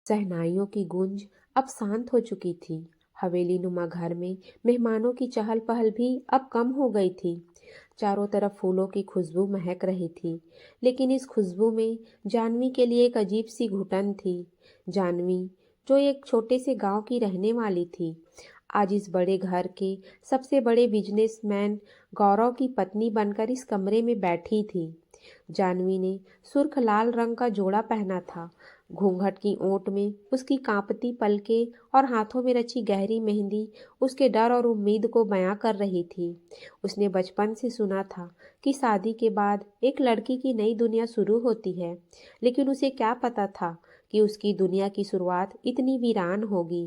शहनाइयों की गूंज अब शांत हो चुकी थी। हवेली नुमा घर में मेहमानों की चहल पहल भी अब कम हो गई थी। चारों तरफ फूलों की खुशबू महक रही थी, लेकिन इस खुशबू में जानवी के लिए एक अजीब सी घुटन थी। जानवी, जो एक छोटे से गांव की रहने वाली थी, आज इस बड़े घर के सबसे बड़े बिजनेसमैन गौरव की पत्नी बनकर इस कमरे में बैठी थी। जानवी ने सुर्ख लाल रंग का जोड़ा पहना था। घूंघट की ओट में उसकी कांपती पलकें और हाथों में रची गहरी मेहंदी उसके डर और उम्मीद को बयां कर रही थी। उसने बचपन से सुना था कि शादी के बाद एक लड़की की नई दुनिया शुरू होती है, लेकिन उसे क्या पता था कि उसकी दुनिया की शुरुआत इतनी वीरान होगी।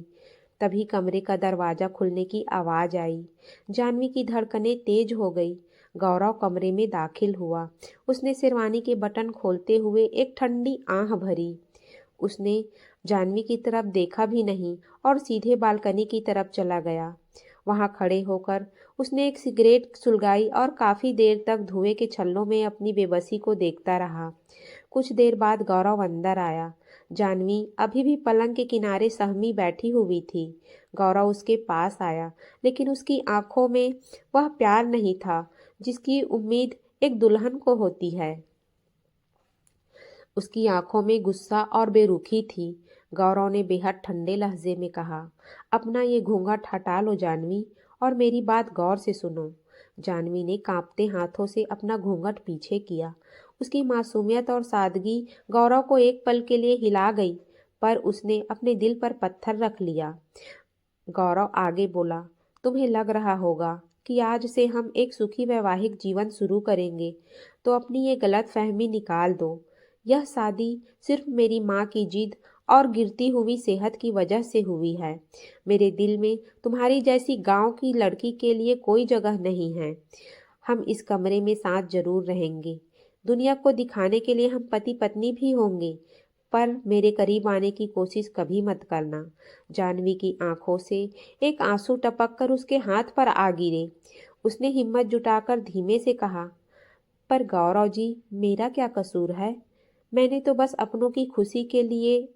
तभी कमरे का दरवाजा खुलने की आवाज आई। जानवी की धड़कनें तेज हो गई। गौरव कमरे में दाखिल हुआ। उसने शेरवानी के बटन खोलते हुए एक ठंडी आह भरी। उसने जानवी की तरफ देखा भी नहीं और सीधे बालकनी की तरफ चला गया। वहां खड़े होकर उसने एक सिगरेट सुलगाई और काफी देर तक धुएं के छल्लों में अपनी बेबसी को देखता रहा। कुछ देर बाद गौरव अंदर आया। जानवी अभी भी पलंग के किनारे सहमी बैठी हुई थी। गौरव उसके पास आया, लेकिन उसकी आंखों में वह प्यार नहीं था जिसकी उम्मीद एक दुल्हन को होती है। उसकी आंखों में गुस्सा और बेरुखी थी। गौरव ने बेहद ठंडे लहजे में कहा, अपना ये घूंघट हटा लो जानवी, और मेरी बात गौर से सुनो। जानवी ने कांपते हाथों से अपना घूंघट पीछे किया। उसकी मासूमियत और सादगी गौरव को एक पल के लिए हिला गई, पर उसने अपने दिल पर पत्थर रख लिया। गौरव आगे बोला, तुम्हें लग रहा होगा कि आज से हम एक सुखी वैवाहिक जीवन शुरू करेंगे, तो अपनी ये गलत फहमी निकाल दो। यह शादी सिर्फ मेरी माँ की जिद और गिरती हुई सेहत की वजह से हुई है। मेरे दिल में तुम्हारी जैसी गांव की लड़की के लिए कोई जगह नहीं है। हम इस कमरे में साथ जरूर रहेंगे। दुनिया को दिखाने के लिए हम पति पत्नी भी होंगे, पर मेरे करीब आने की कोशिश कभी मत करना। जानवी की आंखों से एक आंसू टपक कर उसके हाथ पर आ गिरे। उसने हिम्मत जुटाकर धीमे से कहा, पर गौरव जी, मेरा क्या कसूर है? मैंने तो बस अपनों की खुशी के लिए।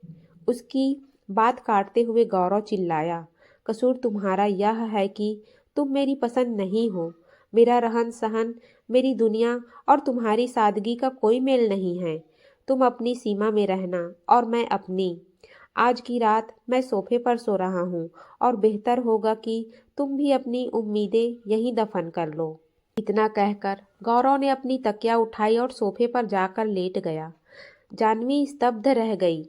उसकी बात काटते हुए गौरव चिल्लाया, कसूर तुम्हारा यह है कि तुम मेरी पसंद नहीं हो। मेरा रहन सहन, मेरी दुनिया और तुम्हारी सादगी का कोई मेल नहीं है। तुम अपनी सीमा में रहना और मैं अपनी। आज की रात मैं सोफे पर सो रहा हूँ, और बेहतर होगा कि तुम भी अपनी उम्मीदें यहीं दफन कर लो। इतना कहकर गौरव ने अपनी तकिया उठाई और सोफे पर जाकर लेट गया। जानवी स्तब्ध रह गई।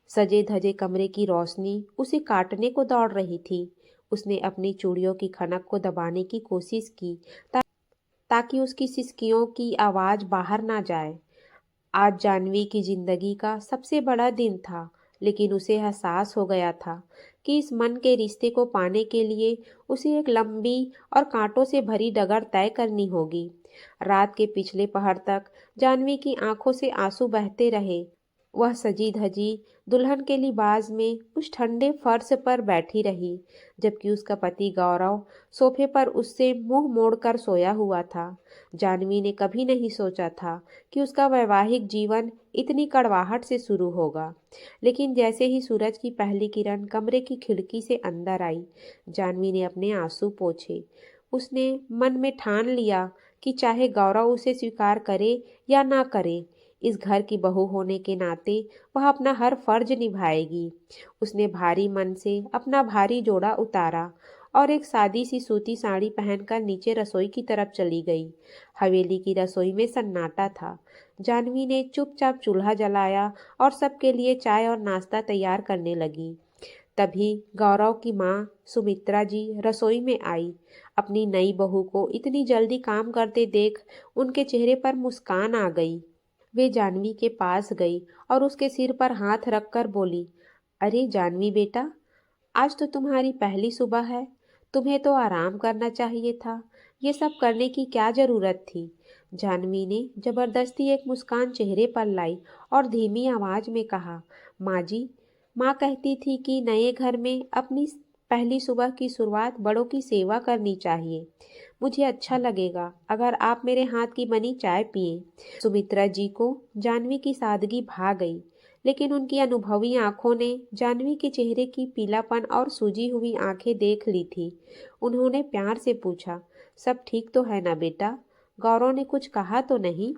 सजे धजे कमरे की रोशनी उसे काटने को दौड़ रही थी। उसने अपनी चूड़ियों की खनक को दबाने की कोशिश की, ताकि उसकी सिसकियों की आवाज बाहर ना जाए। आज जानवी की जिंदगी का सबसे बड़ा दिन था, लेकिन उसे एहसास हो गया था कि इस मन के रिश्ते को पाने के लिए उसे एक लंबी और कांटों से भरी डगर तय करनी होगी। रात के पिछले पहर तक जानवी की आंखों से आंसू बहते रहे। वह सजी धजी दुल्हन के लिबास में उस ठंडे फर्श पर बैठी रही, जबकि उसका पति गौरव सोफे पर उससे मुंह मोड़कर सोया हुआ था। जानवी ने कभी नहीं सोचा था कि उसका वैवाहिक जीवन इतनी कड़वाहट से शुरू होगा, लेकिन जैसे ही सूरज की पहली किरण कमरे की खिड़की से अंदर आई, जानवी ने अपने आंसू पोंछे। उसने मन में ठान लिया कि चाहे गौरव उसे स्वीकार करे या ना करे, इस घर की बहू होने के नाते वह अपना हर फर्ज निभाएगी। उसने भारी मन से अपना भारी जोड़ा उतारा और एक सादी सी सूती साड़ी पहनकर नीचे रसोई की तरफ चली गई। हवेली की रसोई में सन्नाटा था। जानवी ने चुपचाप चूल्हा जलाया और सबके लिए चाय और नाश्ता तैयार करने लगी। तभी गौरव की माँ सुमित्रा जी रसोई में आई। अपनी नई बहू को इतनी जल्दी काम करते देख उनके चेहरे पर मुस्कान आ गई। वे जानवी के पास गई और उसके सिर पर हाथ रखकर बोली, अरे जानवी बेटा, आज तो तुम्हारी पहली सुबह है। तुम्हें तो आराम करना चाहिए था। ये सब करने की क्या जरूरत थी? जानवी ने जबरदस्ती एक मुस्कान चेहरे पर लाई और धीमी आवाज में कहा, माँ जी, माँ कहती थी कि नए घर में अपनी पहली सुबह की शुरुआत बड़ों की सेवा करनी चाहिए। मुझे अच्छा लगेगा अगर आप मेरे हाथ की बनी चाय पिए। सुमित्रा जी को जानवी की सादगी भा गई, लेकिन उनकी अनुभवी आंखों ने जाह्नवी के चेहरे की पीलापन और सूजी हुई आंखें देख ली थी। उन्होंने प्यार से पूछा, सब ठीक तो है ना बेटा? गौरव ने कुछ कहा तो नहीं?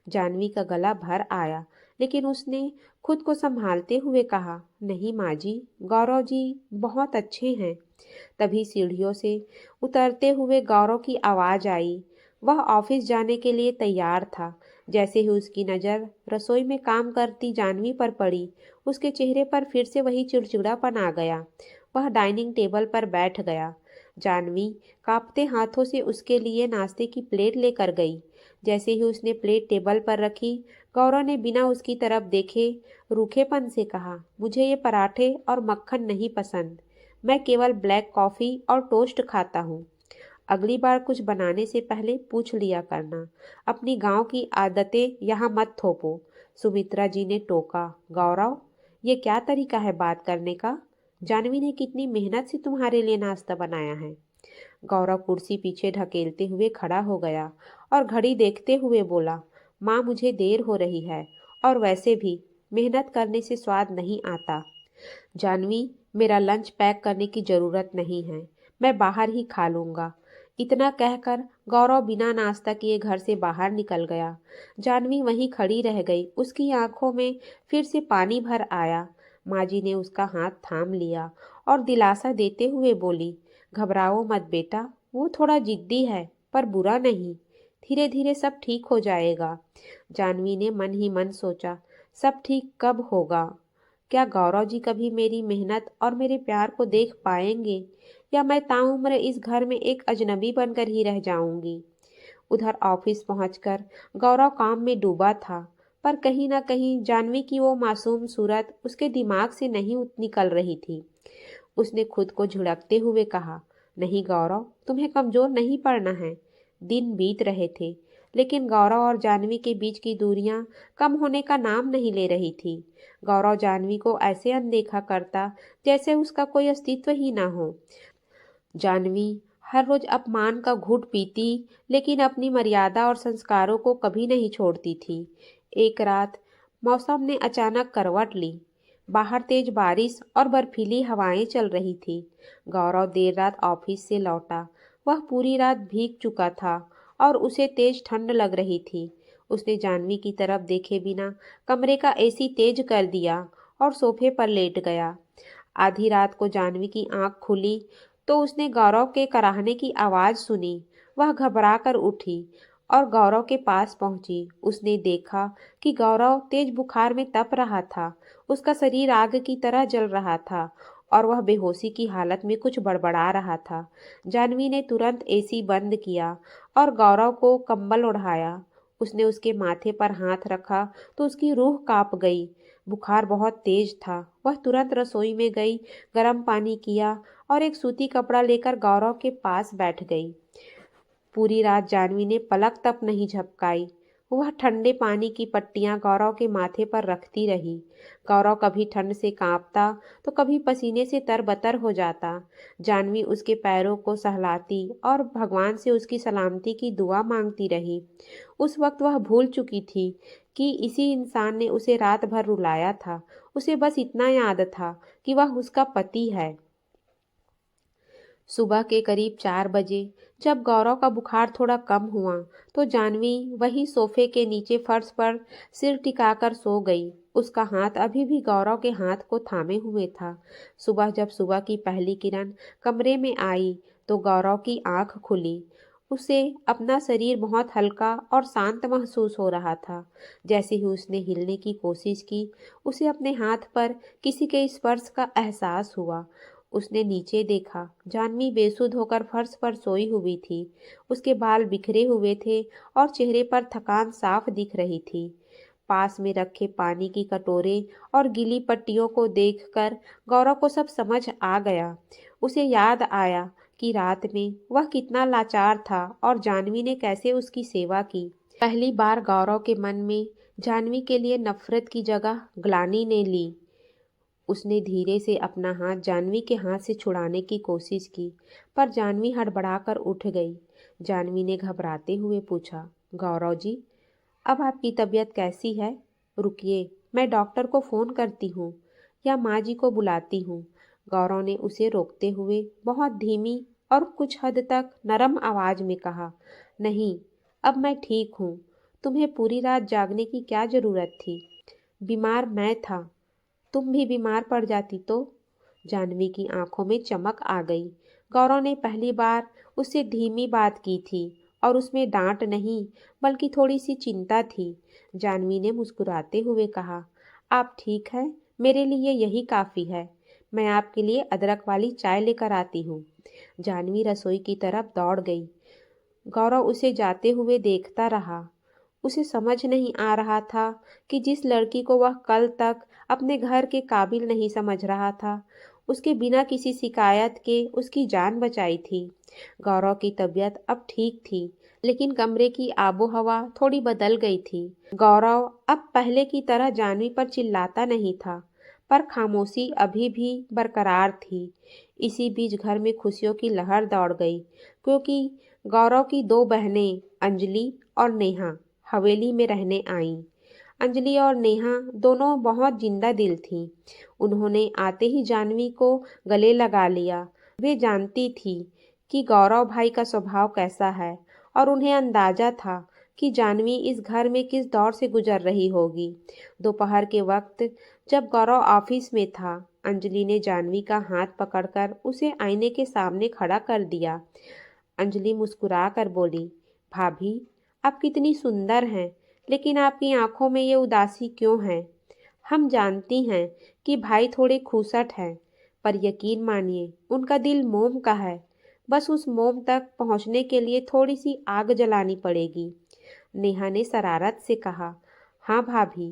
जाह्नवी का गला भर आया, लेकिन उसने खुद को संभालते हुए कहा, नहीं माँ जी, गौरव जी बहुत अच्छे हैं। तभी सीढ़ियों से उतरते हुए गौरव की आवाज़ आई। वह ऑफिस जाने के लिए तैयार था। जैसे ही उसकी नज़र रसोई में काम करती जाह्नवी पर पड़ी, उसके चेहरे पर फिर से वही चिड़चिड़ापन आ गया। वह डाइनिंग टेबल पर बैठ गया। जाह्नवी कांपते हाथों से उसके लिए नाश्ते की प्लेट लेकर गई। जैसे ही उसने प्लेट टेबल पर रखी, गौरव ने बिना उसकी तरफ देखे रूखेपन से कहा, मुझे ये पराठे और मक्खन नहीं पसंद। मैं केवल ब्लैक कॉफ़ी और टोस्ट खाता हूँ। अगली बार कुछ बनाने से पहले पूछ लिया करना। अपनी गांव की आदतें यहाँ मत थोपो। सुमित्रा जी ने टोका। गौरव, ये क्या तरीका है बात करने का? जाह्नवी ने कितनी मेहनत से तुम्हारे लिए नाश्ता बनाया है। गौरव कुर्सी पीछे ढकेलते हुए खड़ा हो गया और घड़ी देखते हुए बोला, माँ मुझे देर हो रही है, और वैसे भी मेहनत करने से स्वाद नहीं आता। जाह्नवी, मेरा लंच पैक करने की ज़रूरत नहीं है, मैं बाहर ही खा लूँगा। इतना कहकर गौरव बिना नाश्ता किए घर से बाहर निकल गया। जाह्नवी वहीं खड़ी रह गई। उसकी आंखों में फिर से पानी भर आया। माँ जी ने उसका हाथ थाम लिया और दिलासा देते हुए बोली, घबराओ मत बेटा, वो थोड़ा जिद्दी है पर बुरा नहीं। धीरे धीरे सब ठीक हो जाएगा। जाह्नवी ने मन ही मन सोचा, सब ठीक कब होगा? क्या गौरव जी कभी मेरी मेहनत और मेरे प्यार को देख पाएंगे, या मैं ताउम्र इस घर में एक अजनबी बनकर ही रह जाऊंगी? उधर ऑफिस पहुंचकर गौरव काम में डूबा था, पर कहीं ना कहीं जाह्नवी की वो मासूम सूरत उसके दिमाग से नहीं निकल रही थी। उसने खुद को झिड़कते हुए कहा, नहीं गौरव, तुम्हें कमज़ोर नहीं पड़ना है। दिन बीत रहे थे, लेकिन गौरव और जाह्नवी के बीच की दूरियां कम होने का नाम नहीं ले रही थी। गौरव जाह्नवी को ऐसे अनदेखा करता जैसे उसका कोई अस्तित्व ही ना हो। जाह्नवी हर रोज अपमान का घूंट पीती, लेकिन अपनी मर्यादा और संस्कारों को कभी नहीं छोड़ती थी। एक रात मौसम ने अचानक करवट ली। बाहर तेज बारिश और बर्फीली हवाएं चल रही थी। गौरव देर रात ऑफिस से लौटा। वह पूरी रात भीग चुका था और उसे तेज ठंड लग रही थी। उसने जाह्नवी की तरफ देखे बिना कमरे का एसी तेज कर दिया और सोफे पर लेट गया। आधी रात को जाह्नवी की आंख खुली तो उसने गौरव के कराहने की आवाज़ सुनी। वह घबरा कर उठी और गौरव के पास पहुंची। उसने देखा कि गौरव तेज बुखार में तप रहा था। उसका शरीर आग की तरह जल रहा था और वह बेहोशी की हालत में कुछ बड़बड़ा रहा था। जाह्नवी ने तुरंत एसी बंद किया और गौरव को कंबल ओढ़ाया। उसने उसके माथे पर हाथ रखा तो उसकी रूह कांप गई। बुखार बहुत तेज था। वह तुरंत रसोई में गई, गर्म पानी किया और एक सूती कपड़ा लेकर गौरव के पास बैठ गई। पूरी रात जाह्नवी ने पलक तक नहीं झपकाई। वह ठंडे पानी की पट्टियां गौरव के माथे पर रखती रही। गौरव कभी ठंड से कांपता तो कभी पसीने से तरबतर हो जाता। जाह्नवी उसके पैरों को सहलाती और भगवान से उसकी सलामती की दुआ मांगती रही। उस वक्त वह भूल चुकी थी कि इसी इंसान ने उसे रात भर रुलाया था। उसे बस इतना याद था कि वह उसका पति है। सुबह के करीब 4 बजे जब गौरव का बुखार थोड़ा कम हुआ तो जाह्नवी वही सोफे के नीचे फर्श पर सिर टिकाकर सो गई। उसका हाथ अभी भी गौरव के हाथ को थामे हुए था। सुबह की पहली किरण कमरे में आई तो गौरव की आंख खुली। उसे अपना शरीर बहुत हल्का और शांत महसूस हो रहा था। जैसे ही उसने हिलने की कोशिश की, उसे अपने हाथ पर किसी के स्पर्श का एहसास हुआ। उसने नीचे देखा। जाह्नवी बेसुध होकर फर्श पर सोई हुई थी। उसके बाल बिखरे हुए थे और चेहरे पर थकान साफ दिख रही थी। पास में रखे पानी की कटोरे और गीली पट्टियों को देखकर गौरव को सब समझ आ गया। उसे याद आया कि रात में वह कितना लाचार था और जाह्नवी ने कैसे उसकी सेवा की। पहली बार गौरव के मन में जाह्नवी के लिए नफरत की जगह ग्लानि ने ली। उसने धीरे से अपना हाथ जाह्नवी के हाथ से छुड़ाने की कोशिश की, पर जाह्नवी हड़बड़ाकर उठ गई। जाह्नवी ने घबराते हुए पूछा, गौरव जी, अब आपकी तबीयत कैसी है? रुकिए, मैं डॉक्टर को फ़ोन करती हूँ या माँ जी को बुलाती हूँ। गौरव ने उसे रोकते हुए बहुत धीमी और कुछ हद तक नरम आवाज़ में कहा, नहीं, अब मैं ठीक हूँ। तुम्हें पूरी रात जागने की क्या ज़रूरत थी? बीमार मैं था, तुम भी बीमार पड़ जाती तो? जाह्नवी की आंखों में चमक आ गई। गौरव ने पहली बार उससे धीमी बात की थी और उसमें डांट नहीं बल्कि थोड़ी सी चिंता थी। जाह्नवी ने मुस्कुराते हुए कहा, आप ठीक है, मेरे लिए यही काफ़ी है। मैं आपके लिए अदरक वाली चाय लेकर आती हूँ। जाह्नवी रसोई की तरफ दौड़ गई। गौरव उसे जाते हुए देखता रहा। उसे समझ नहीं आ रहा था कि जिस लड़की को वह कल तक अपने घर के काबिल नहीं समझ रहा था, उसके बिना किसी शिकायत के उसकी जान बचाई थी। गौरव की तबीयत अब ठीक थी, लेकिन कमरे की आबो हवा थोड़ी बदल गई थी। गौरव अब पहले की तरह जाह्नवी पर चिल्लाता नहीं था, पर खामोशी अभी भी बरकरार थी। इसी बीच घर में खुशियों की लहर दौड़ गई, क्योंकि गौरव की दो बहनें अंजलि और नेहा हवेली में रहने आईं। अंजलि और नेहा दोनों बहुत जिंदा दिल थीं। उन्होंने आते ही जाह्नवी को गले लगा लिया। वे जानती थी कि गौरव भाई का स्वभाव कैसा है और उन्हें अंदाजा था कि जाह्नवी इस घर में किस दौर से गुजर रही होगी। दोपहर के वक्त जब गौरव ऑफिस में था, अंजलि ने जाह्नवी का हाथ पकड़कर उसे आईने के सामने खड़ा कर दिया। अंजलि मुस्कुरा कर बोली, भाभी, आप कितनी सुंदर हैं, लेकिन आपकी आंखों में ये उदासी क्यों है? हम जानती हैं कि भाई थोड़े खूसट हैं, पर यकीन मानिए उनका दिल मोम का है। बस उस मोम तक पहुंचने के लिए थोड़ी सी आग जलानी पड़ेगी। नेहा ने शरारत से कहा, हाँ भाभी,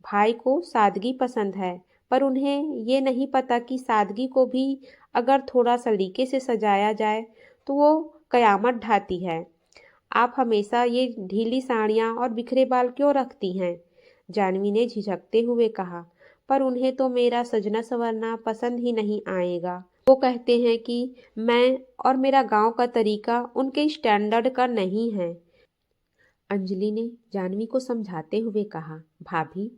भाई को सादगी पसंद है, पर उन्हें ये नहीं पता कि सादगी को भी अगर थोड़ा सलीके से सजाया जाए तो वो कयामत ढाती है। आप हमेशा ये ढीली साड़ियाँ और बिखरे बाल क्यों रखती हैं? जाह्नवी ने झिझकते हुए कहा, पर उन्हें तो मेरा सजना संवरना पसंद ही नहीं आएगा। वो कहते हैं कि मैं और मेरा गांव का तरीका उनके स्टैंडर्ड का नहीं है। अंजलि ने जाह्नवी को समझाते हुए कहा, भाभी,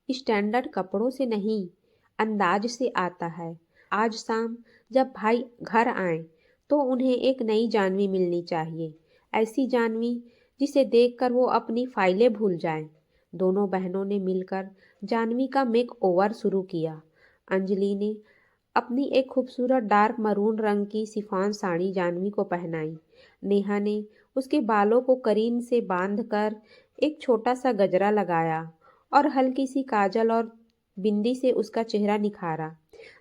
स्टैंडर्ड कपड़ों से नहीं, अंदाज से आता है। आज शाम जब भाई घर आए तो उन्हें एक नई जाह्नवी मिलनी चाहिए, ऐसी जाह्नवी जिसे देखकर वो अपनी फाइलें भूल जाएं। दोनों बहनों ने मिलकर जाह्नवी का मेक ओवर शुरू किया। अंजलि ने अपनी एक खूबसूरत डार्क मरून रंग की शिफॉन साड़ी जाह्नवी को पहनाई। नेहा ने उसके बालों को करीन से बांधकर एक छोटा सा गजरा लगाया और हल्की सी काजल और बिंदी से उसका चेहरा निखारा।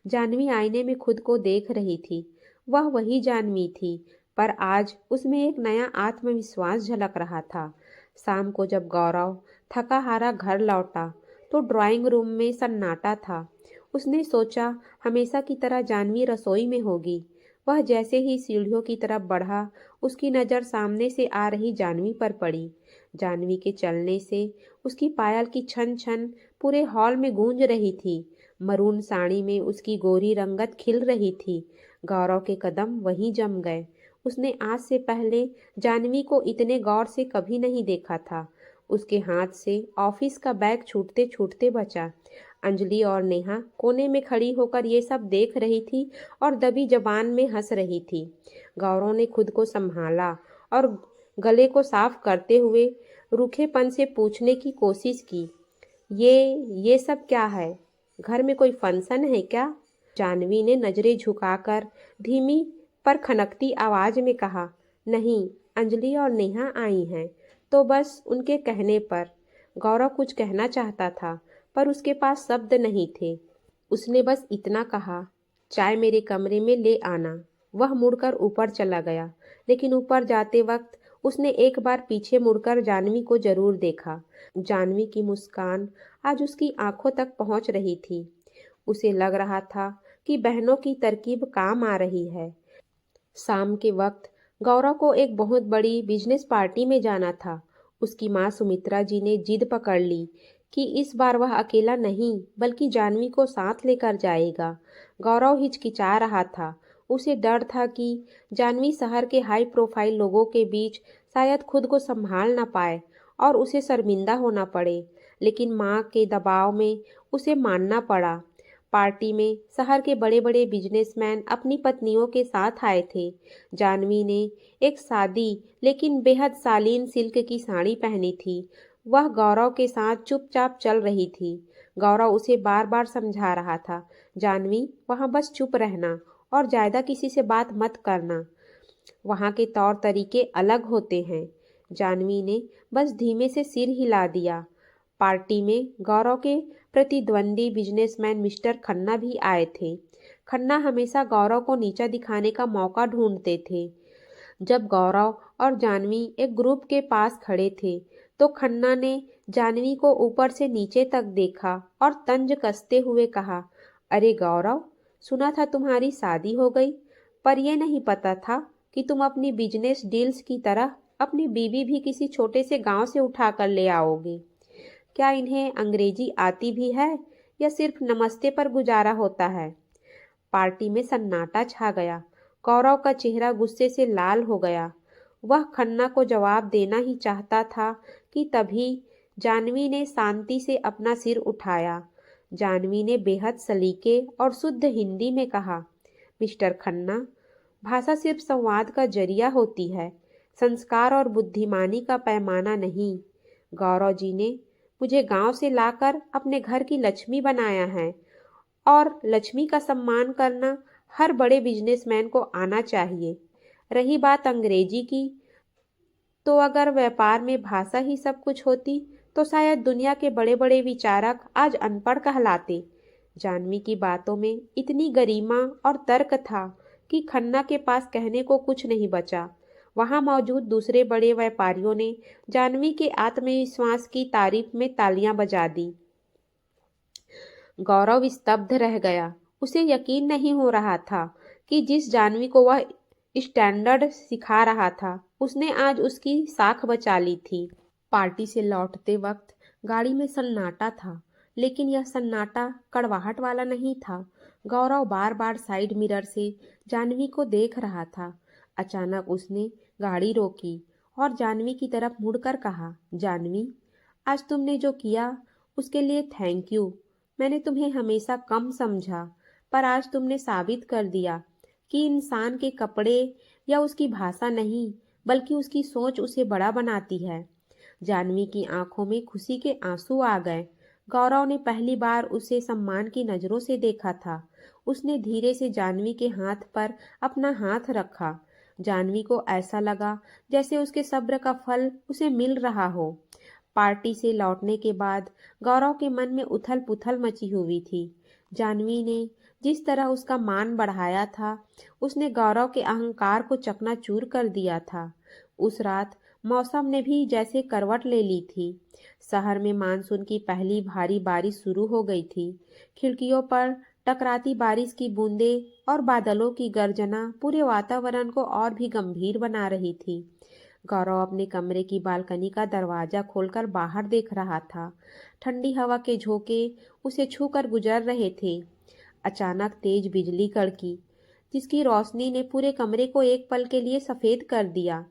जाह्नवी आईने में खुद को देख रही थी। वह वही जाह्नवी थी, पर आज उसमें एक नया आत्मविश्वास झलक रहा था। शाम को जब गौरव थका हारा घर लौटा तो ड्राइंग रूम में सन्नाटा था। उसने सोचा हमेशा की तरह जाह्नवी रसोई में होगी। वह जैसे ही सीढ़ियों की तरफ बढ़ा, उसकी नज़र सामने से आ रही जाह्नवी पर पड़ी। जाह्नवी के चलने से उसकी पायल की छन छन पूरे हॉल में गूंज रही थी। मरून साड़ी में उसकी गोरी रंगत खिल रही थी। गौरव के कदम वहीं जम गए। उसने आज से पहले जाह्नवी को इतने गौर से कभी नहीं देखा था। उसके हाथ से ऑफिस का बैग छूटते छूटते बचा। अंजलि और नेहा कोने में खड़ी होकर ये सब देख रही थी और दबी जबान में हंस रही थी। गौरव ने खुद को संभाला और गले को साफ करते हुए रूखेपन से पूछने की कोशिश की, ये सब क्या है? घर में कोई फंक्शन है क्या? जाह्नवी ने नजरें झुकाकर धीमी पर खनकती आवाज में कहा, नहीं, अंजलि और नेहा आई हैं, तो बस उनके कहने पर। गौरव कुछ कहना चाहता था, पर उसके पास शब्द नहीं थे। उसने बस इतना कहा, चाय मेरे कमरे में ले आना। वह मुड़कर ऊपर चला गया, लेकिन ऊपर जाते वक्त उसने एक बार पीछे मुड़कर जाह्नवी को जरूर देखा। जाह्नवी की मुस्कान आज उसकी आंखों तक पहुंच रही थी। उसे लग रहा था कि बहनों की तरकीब काम आ रही है। शाम के वक्त गौरव को एक बहुत बड़ी बिजनेस पार्टी में जाना था। उसकी माँ सुमित्रा जी ने जिद पकड़ ली कि इस बार वह अकेला नहीं बल्कि जाह्नवी को साथ लेकर जाएगा। गौरव हिचकिचा रहा था। उसे डर था कि जाह्नवी शहर के हाई प्रोफाइल लोगों के बीच शायद खुद को संभाल ना पाए और उसे शर्मिंदा होना पड़े। लेकिन माँ के दबाव में उसे मानना पड़ा। पार्टी में शहर के बड़े बड़े बिजनेसमैन अपनी पत्नियों के साथ आए थे। जानवी ने एक सादी लेकिन बेहद शालीन सिल्क की साड़ी पहनी थी। वह गौरव के साथ चुपचाप चल रही थी। गौरव उसे बार बार समझा रहा था, जानवी वहाँ बस चुप रहना और ज़्यादा किसी से बात मत करना, वहाँ के तौर तरीके अलग होते हैं। जानवी ने बस धीमे से सिर हिला दिया। पार्टी में गौरव के प्रतिद्वंदी बिजनेसमैन मिस्टर खन्ना भी आए थे। खन्ना हमेशा गौरव को नीचा दिखाने का मौका ढूंढते थे। जब गौरव और जानवी एक ग्रुप के पास खड़े थे तो खन्ना ने जानवी को ऊपर से नीचे तक देखा और तंज कसते हुए कहा, अरे गौरव, सुना था तुम्हारी शादी हो गई, पर यह नहीं पता था कि तुम अपनी बिजनेस डील्स की तरह अपनी बीवी भी किसी छोटे से गांव से उठा कर ले आओगे। क्या इन्हें अंग्रेजी आती भी है या सिर्फ नमस्ते पर गुजारा होता है? पार्टी में सन्नाटा छा गया। गौरव का चेहरा गुस्से से लाल हो गया। वह खन्ना को जवाब देना ही चाहता था कि तभी जानवी ने शांति से अपना सिर उठाया। जानवी ने बेहद सलीके और शुद्ध हिंदी में कहा, मिस्टर खन्ना, भाषा सिर्फ संवाद का जरिया होती है, संस्कार और बुद्धिमानी का पैमाना नहीं। गौरव जी ने मुझे गांव से लाकर अपने घर की लक्ष्मी बनाया है और लक्ष्मी का सम्मान करना हर बड़े बिजनेसमैन को आना चाहिए। रही बात अंग्रेजी की, तो अगर व्यापार में भाषा ही सब कुछ होती तो शायद दुनिया के बड़े बड़े विचारक आज अनपढ़ कहलाते। जानवी की बातों में इतनी गरिमा और तर्क था कि खन्ना के पास कहने को कुछ नहीं बचा। वहां मौजूद दूसरे बड़े व्यापारियों ने जानवी के आत्मविश्वास की तारीफ में तालियां बजा दी। गौरव स्तब्ध रह गया। उसे यकीन नहीं हो रहा था कि जिस जानवी को वह स्टैंडर्ड सिखा रहा था उसने आज उसकी साख बचा ली थी। पार्टी से लौटते वक्त गाड़ी में सन्नाटा था, लेकिन यह सन्नाटा कड़वाहट वाला नहीं था। गौरव बार बार साइड मिरर से जानवी को देख रहा था। अचानक उसने गाड़ी रोकी और जानवी की तरफ मुड़कर कहा, जानवी, आज तुमने जो किया उसके लिए थैंक यू। मैंने तुम्हें हमेशा कम समझा, पर आज तुमने साबित कर दिया कि इंसान के कपड़े या उसकी भाषा नहीं, बल्कि उसकी सोच उसे बड़ा बनाती है। जानवी की आंखों में खुशी के आंसू आ गए। गौरव ने पहली बार उसे सम्मान की नजरों से देखा था। उसने धीरे से जानवी के हाथ पर अपना हाथ रखा। जानवी को ऐसा लगा जैसे उसके सब्र का फल उसे मिल रहा हो। पार्टी से लौटने के बाद गौरव के मन में उथल पुथल मची हुई थी। जानवी ने जिस तरह उसका मान बढ़ाया था, उसने गौरव के अहंकार को चकनाचूर कर दिया था। उस रात मौसम ने भी जैसे करवट ले ली थी। शहर में मानसून की पहली भारी बारिश शुरू हो गई थी। खिड़कियों पर टकराती बारिश की बूंदें और बादलों की गर्जना पूरे वातावरण को और भी गंभीर बना रही थी। गौरव अपने कमरे की बालकनी का दरवाजा खोलकर बाहर देख रहा था। ठंडी हवा के झोंके उसे छूकर गुजर रहे थे। अचानक तेज बिजली कड़की, जिसकी रोशनी ने पूरे कमरे को एक पल के लिए सफेद कर दिया।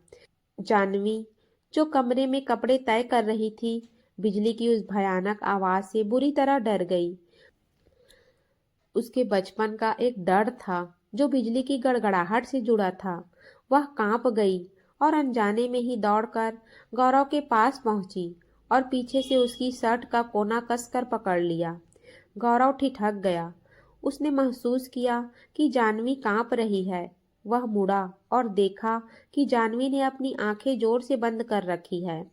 जानवी, जो कमरे में कपड़े तय कर रही थी, बिजली की उस भयानक आवाज से बुरी तरह डर गई। उसके बचपन का एक डर था जो बिजली की गड़गड़ाहट से जुड़ा था। वह कांप गई और अनजाने में ही दौड़कर गौरव के पास पहुंची और पीछे से उसकी शर्ट का कोना कसकर पकड़ लिया। गौरव ठिठक गया। उसने महसूस किया कि जानवी कांप रही है। वह मुड़ा और देखा कि जानवी ने अपनी आंखें जोर से बंद कर रखी है।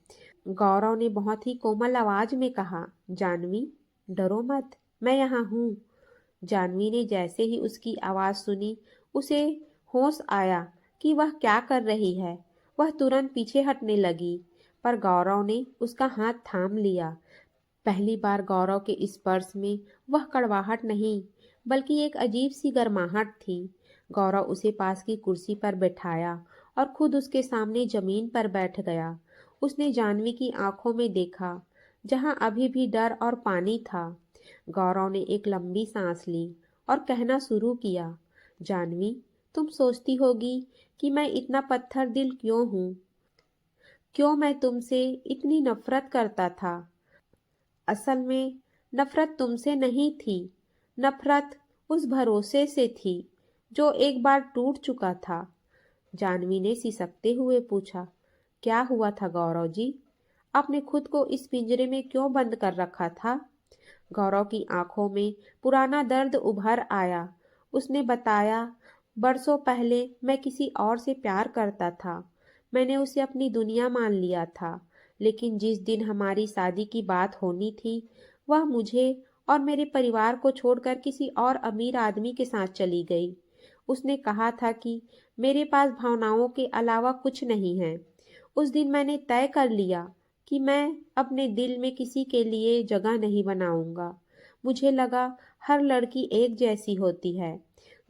गौरव ने बहुत ही कोमल आवाज में कहा, जानवी, डरो मत, मैं यहाँ हूँ। जानवी ने जैसे ही उसकी आवाज सुनी, उसे होश आया कि वह क्या कर रही है। वह तुरंत पीछे हटने लगी, पर गौरव ने उसका हाथ थाम लिया। पहली बार गौरव के स्पर्श में वह कड़वाहट नहीं, बल्कि एक अजीब सी गर्माहट थी। गौरव उसे पास की कुर्सी पर बैठाया और खुद उसके सामने जमीन पर बैठ गया। उसने जानवी की आंखों में देखा, जहां अभी भी डर और पानी था। गौरव ने एक लंबी सांस ली और कहना शुरू किया, जानवी, तुम सोचती होगी कि मैं इतना पत्थर दिल क्यों हूँ, क्यों मैं तुमसे इतनी नफरत करता था। असल में नफरत तुमसे नहीं थी, नफरत उस भरोसे से थी जो एक बार टूट चुका था। जानवी ने सिसकते हुए पूछा, क्या हुआ था गौरव जी? आपने खुद को इस पिंजरे में क्यों बंद कर रखा था? गौरव की आंखों में पुराना दर्द उभर आया। उसने बताया, बरसों पहले मैं किसी और से प्यार करता था। मैंने उसे अपनी दुनिया मान लिया था, लेकिन जिस दिन हमारी शादी की बात होनी थी, वह मुझे और मेरे परिवार को छोड़कर किसी और अमीर आदमी के साथ चली गई। उसने कहा था कि मेरे पास भावनाओं के अलावा कुछ नहीं है। उस दिन मैंने तय कर लिया कि मैं अपने दिल में किसी के लिए जगह नहीं बनाऊंगा। मुझे लगा हर लड़की एक जैसी होती है,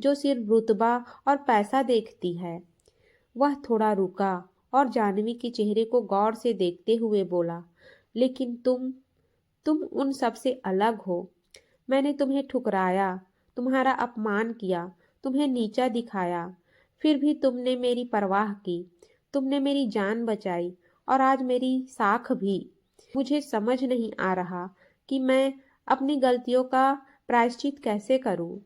जो सिर्फ रुतबा और पैसा देखती है। वह थोड़ा रुका और जानवी के चेहरे को गौर से देखते हुए बोला, लेकिन तुम उन सबसे अलग हो। मैंने तुम्हें ठुकराया, तुम्हारा अपमान किया, तुम्हें नीचा दिखाया, फिर भी तुमने मेरी परवाह की। तुमने मेरी जान बचाई और आज मेरी साख भी। मुझे समझ नहीं आ रहा कि मैं अपनी गलतियों का प्रायश्चित कैसे करूं।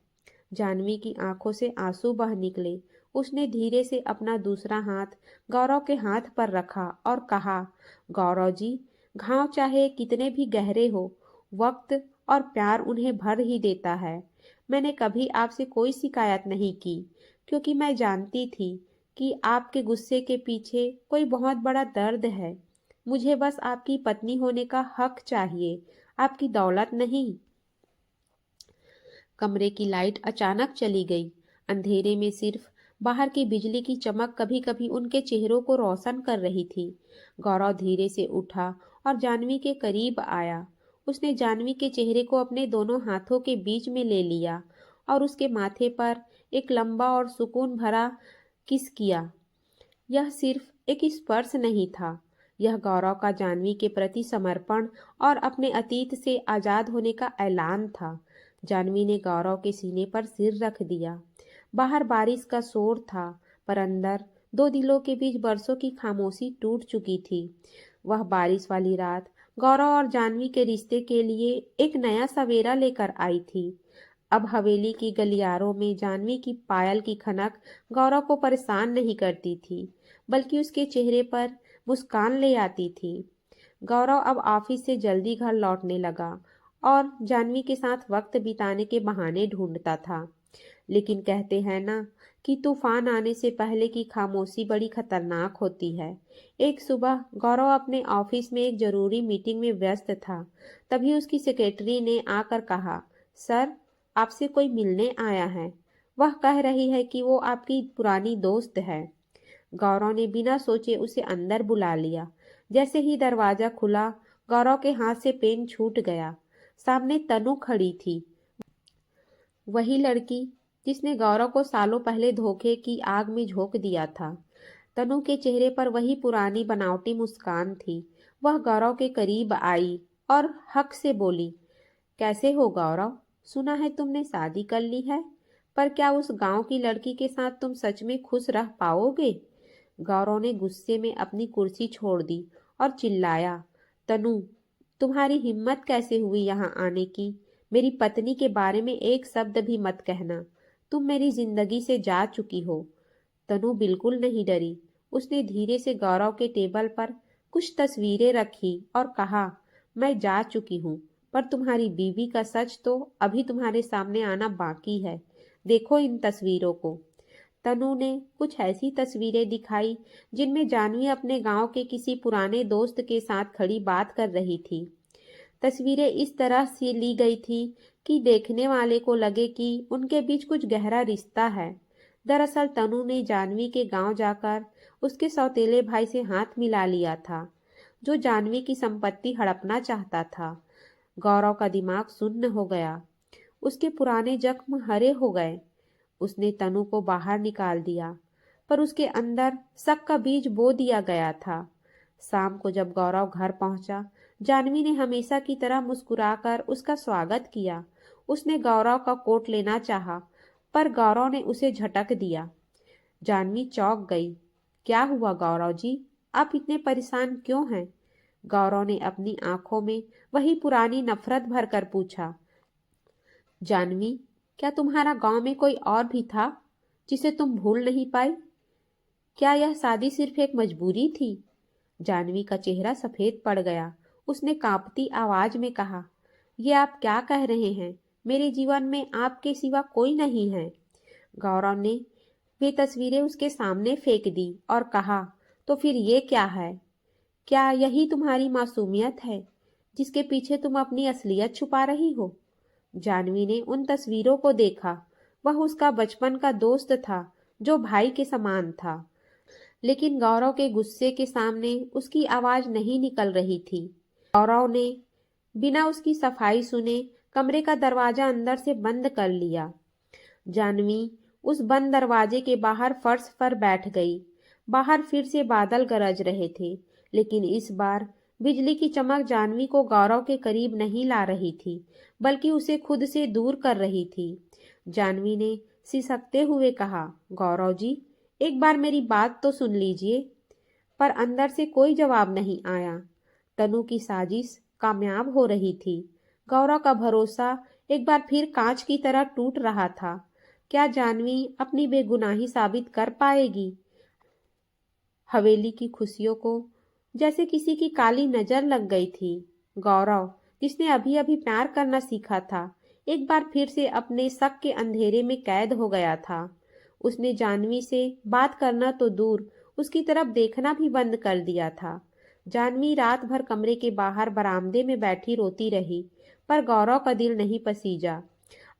जानवी की आंखों से आंसू बह निकले। उसने धीरे से अपना दूसरा हाथ गौरव के हाथ पर रखा और कहा, गौरव जी, घाव चाहे कितने भी गहरे हो, वक्त और प्यार उन्हें भर ही देता है। मैंने कभी आपसे कोई शिकायत नहीं की, क्योंकि मैं जानती थी कि आपके गुस्से के पीछे कोई बहुत बड़ा दर्द है। मुझे बस आपकी पत्नी होने का हक चाहिए, आपकी दौलत नहीं। कमरे की लाइट अचानक चली गई। अंधेरे में सिर्फ बाहर की बिजली की चमक कभी कभी उनके चेहरों को रोशन कर रही थी। गौरव धीरे से उठा और जानवी के करीब आया। उसने जानवी के चेहरे को अपने दोनों हाथों के बीच में ले लिया और उसके माथे पर एक लंबा और सुकून भरा किस किया। यह सिर्फ एक स्पर्श नहीं था, यह गौरव का जानवी के प्रति समर्पण और अपने अतीत से आजाद होने का ऐलान था। जानवी ने गौरव के सीने पर सिर रख दिया। बाहर बारिश का शोर था, पर अंदर दो दिलों के बीच बरसों की खामोशी टूट चुकी थी। वह बारिश वाली रात गौरव और जानवी के रिश्ते के लिए एक नया सवेरा लेकर आई थी। अब हवेली की गलियारों में जानवी की पायल की खनक गौरव को परेशान नहीं करती थी, बल्कि उसके चेहरे पर मुस्कान ले आती थी। गौरव अब ऑफिस से जल्दी घर लौटने लगा और जानवी के साथ वक्त बिताने के बहाने ढूंढता था। लेकिन कहते हैं ना कि तूफान आने से पहले की खामोशी बड़ी खतरनाक होती है। एक सुबह गौरव अपने ऑफिस में एक जरूरी मीटिंग में व्यस्त था। तभी उसकी सेक्रेटरी ने आकर कहा, सर, आपसे कोई मिलने आया है। वह कह रही है कि वो आपकी पुरानी दोस्त है। गौरव ने बिना सोचे उसे अंदर बुला लिया। जैसे ही दरवाजा खुला, गौरव के हाथ से पेन छूट गया। सामने तनु खड़ी थी, वही लड़की जिसने गौरव को सालों पहले धोखे की आग में झोंक दिया था। तनु के चेहरे पर वही पुरानी बनावटी मुस्कान थी। वह गौरव के करीब आई और हक से बोली, कैसे हो गौरव? सुना है तुमने शादी कर ली है, पर क्या उस गांव की लड़की के साथ तुम सच में खुश रह पाओगे? गौरव ने गुस्से में अपनी कुर्सी छोड़ दी और चिल्लाया, तनु, तुम्हारी हिम्मत कैसे हुई यहाँ आने की? मेरी पत्नी के बारे में एक शब्द भी मत कहना। तुम मेरी जिंदगी से जा चुकी हो। तनु बिल्कुल नहीं डरी। उसने धीरे से गौरव के टेबल पर कुछ तस्वीरें रखी और कहा, मैं जा चुकी हूँ, पर तुम्हारी बीवी का सच तो अभी तुम्हारे सामने आना बाकी है। देखो इन तस्वीरों को। तनु ने कुछ ऐसी तस्वीरें दिखाई जिनमें जानवी अपने गांव के किसी पुराने दोस्त के साथ खड़ी बात कर रही थी। तस्वीरें इस तरह से ली गई थी कि देखने वाले को लगे कि उनके बीच कुछ गहरा रिश्ता है। दरअसल तनु ने जानवी के गांव जाकर उसके सौतेले भाई से हाथ मिला लिया था, जो जानवी की संपत्ति हड़पना चाहता था। गौरव का दिमाग सुन्न हो गया। उसके पुराने जख्म हरे हो गए। उसने तनु को बाहर निकाल दिया, पर उसके अंदर शक का बीज बो दिया गया था। शाम को जब गौरव घर पहुंचा, जानवी ने हमेशा की तरह मुस्कुराकर उसका स्वागत किया। उसने गौरव का कोट लेना चाहा, पर गौरव ने उसे झटक दिया। जानवी चौंक गई। क्या हुआ गौरव जी? आप इतने परेशान क्यों हैं? गौरव ने अपनी आंखों में वही पुरानी नफरत भरकर पूछा, जानवी, क्या तुम्हारा गांव में कोई और भी था जिसे तुम भूल नहीं पाई? क्या यह शादी सिर्फ एक मजबूरी थी? जानवी का चेहरा सफेद पड़ गया। उसने कांपती आवाज में कहा, ये आप क्या कह रहे हैं? मेरे जीवन में आपके सिवा कोई नहीं है। गौरव ने वे तस्वीरें उसके सामने फेंक दी और कहा, तो फिर ये क्या है? क्या यही तुम्हारी मासूमियत है जिसके पीछे तुम अपनी असलियत छुपा रही हो? जानवी ने उन तस्वीरों को देखा। वह उसका बचपन का दोस्त था जो भाई के समान था, लेकिन गौरव के गुस्से के सामने उसकी आवाज नहीं निकल रही थी। गौरव ने बिना उसकी सफाई सुने कमरे का दरवाजा अंदर से बंद कर लिया। जानवी उस बंद दरवाजे के बाहर फर्श पर बैठ गई। बाहर फिर से बादल गरज रहे थे, लेकिन इस बार बिजली की चमक जानवी को गौरव के करीब नहीं ला रही थी, बल्कि उसे खुद से दूर कर रही थी। जानवी ने सिसकते हुए कहा, गौरव जी, एक बार मेरी बात तो सुन लीजिए। पर अंदर से कोई जवाब नहीं आया। तनु की साजिश कामयाब हो रही थी। गौरव का भरोसा एक बार फिर कांच की तरह टूट रहा था। क्या जानवी अपनी बेगुनाही साबित कर पाएगी? हवेली की खुशियों को जैसे किसी की काली नजर लग गई थी। गौरव, जिसने अभी अभी प्यार करना सीखा था, एक बार फिर से अपने शक के अंधेरे में कैद हो गया था। उसने जानवी से बात करना तो दूर, उसकी तरफ देखना भी बंद कर दिया था। जानवी रात भर कमरे के बाहर बरामदे में बैठी रोती रही, पर गौरव का दिल नहीं पसीजा।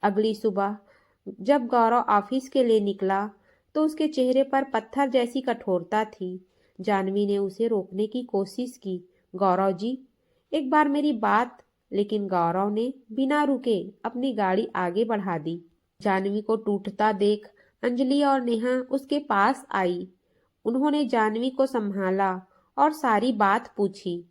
अगली सुबह जब गौरव ऑफिस के लिए निकला तो उसके चेहरे पर पत्थर जैसी कठोरता थी। जानवी ने उसे रोकने की कोशिश की। गौरव जी, एक बार मेरी बात। लेकिन गौरव ने बिना रुके अपनी गाड़ी आगे बढ़ा दी। जानवी को टूटता देख अंजलि और नेहा उसके पास आई। उन्होंने जानवी को संभाला और सारी बात पूछी।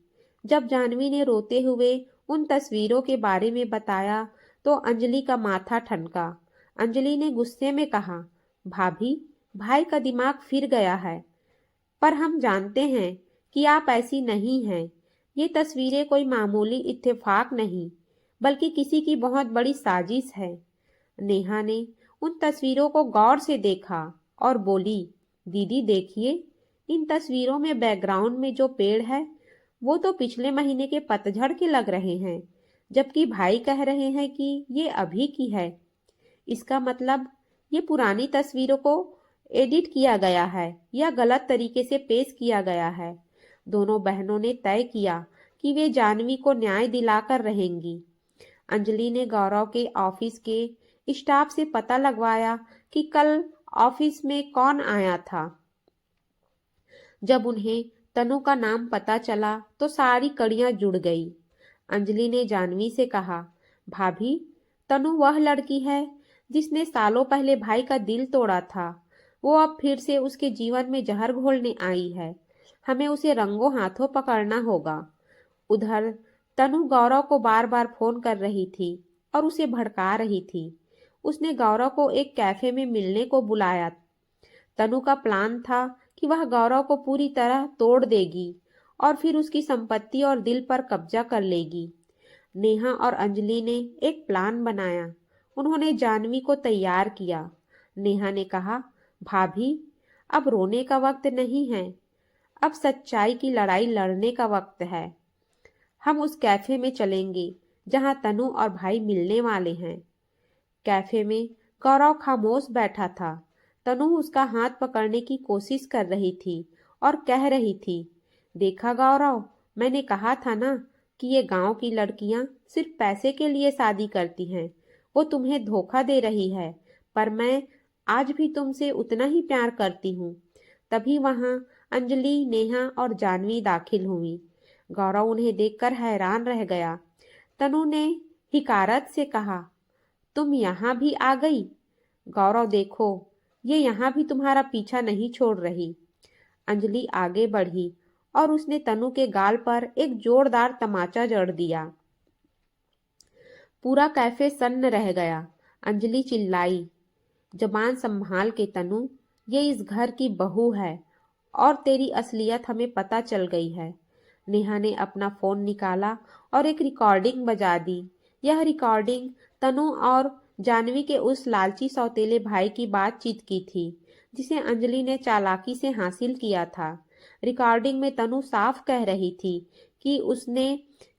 जब जानवी ने रोते हुए उन तस्वीरों के बारे में बताया तो अंजलि का माथा ठनका। अंजलि ने गुस्से में कहा, भाभी, भाई का दिमाग फिर गया है। पर हम जानते हैं कि आप ऐसी नहीं हैं। ये तस्वीरें कोई मामूली इत्तेफाक नहीं, बल्कि किसी की बहुत बड़ी साजिश है। नेहा ने उन तस्वीरों को गौर से देखा और बोली, दीदी देखिए, इन तस्वीरों में बैकग्राउंड में जो पेड़ है वो तो पिछले महीने के पतझड़ के लग रहे हैं, जबकि भाई कह रहे हैं कि ये अभी की है। इसका मतलब ये पुरानी तस्वीरों को एडिट किया गया है या गलत तरीके से पेश किया गया है। दोनों बहनों ने तय किया कि वे जानवी को न्याय दिलाकर रहेंगी। अंजलि ने गौरव के ऑफिस के स्टाफ से पता लगवाया कि कल ऑफिस में कौन आया था। जब उन्हें तनु का नाम पता चला तो सारी कड़ियां जुड़ गई। अंजलि ने जानवी से कहा, भाभी, तनु वह लड़की है जिसने सालों पहले भाई का दिल तोड़ा था। वो अब फिर से उसके जीवन में जहर घोलने आई है। हमें उसे रंगों हाथों पकड़ना होगा। उधर तनु गौरव को बार बार फोन कर रही थी और उसे भड़का रही थी। उसने गौरव को एक कैफे में मिलने को बुलाया। तनु का प्लान था कि वह गौरव को पूरी तरह तोड़ देगी और फिर उसकी संपत्ति और दिल पर कब्जा कर लेगी। नेहा और अंजलि ने एक प्लान बनाया। उन्होंने जानवी को तैयार किया। नेहा ने कहा, भाभी, अब रोने का वक्त नहीं है, अब सच्चाई की लड़ाई लड़ने का वक्त है। हम उस कैफे में चलेंगे जहां तनु और भाई मिलने वाले हैं। कैफे में गौरव खामोश बैठा था। तनु उसका हाथ पकड़ने की कोशिश कर रही थी और कह रही थी, देखा गौरव, मैंने कहा था ना कि ये गांव की लड़कियां सिर्फ पैसे के लिए शादी करती हैं। वो तुम्हें धोखा दे रही है, पर मैं आज भी तुमसे उतना ही प्यार करती हूँ। तभी वहां अंजलि, नेहा और जानवी दाखिल हुई। गौरव उन्हें देखकर हैरान रह गया। तनु ने हिकारत से कहा, तुम यहाँ भी आ गई? गौरव, देखो, ये यहाँ भी तुम्हारा पीछा नहीं छोड़ रही। अंजलि आगे बढ़ी और उसने तनु के गाल पर एक जोरदार तमाचा जड़ दिया। पूरा कैफे सन्न रह गया। अंजलि चिल्लाई, जबान संभाल के तनु, ये इस घर की बहू है और तेरी असलियत हमें पता चल गई है। नेहा ने अपना फ़ोन निकाला और एक रिकॉर्डिंग बजा दी। यह रिकॉर्डिंग तनु और जानवी के उस लालची सौतेले भाई की बातचीत की थी, जिसे अंजलि ने चालाकी से हासिल किया था। रिकॉर्डिंग में तनु साफ कह रही थी कि उसने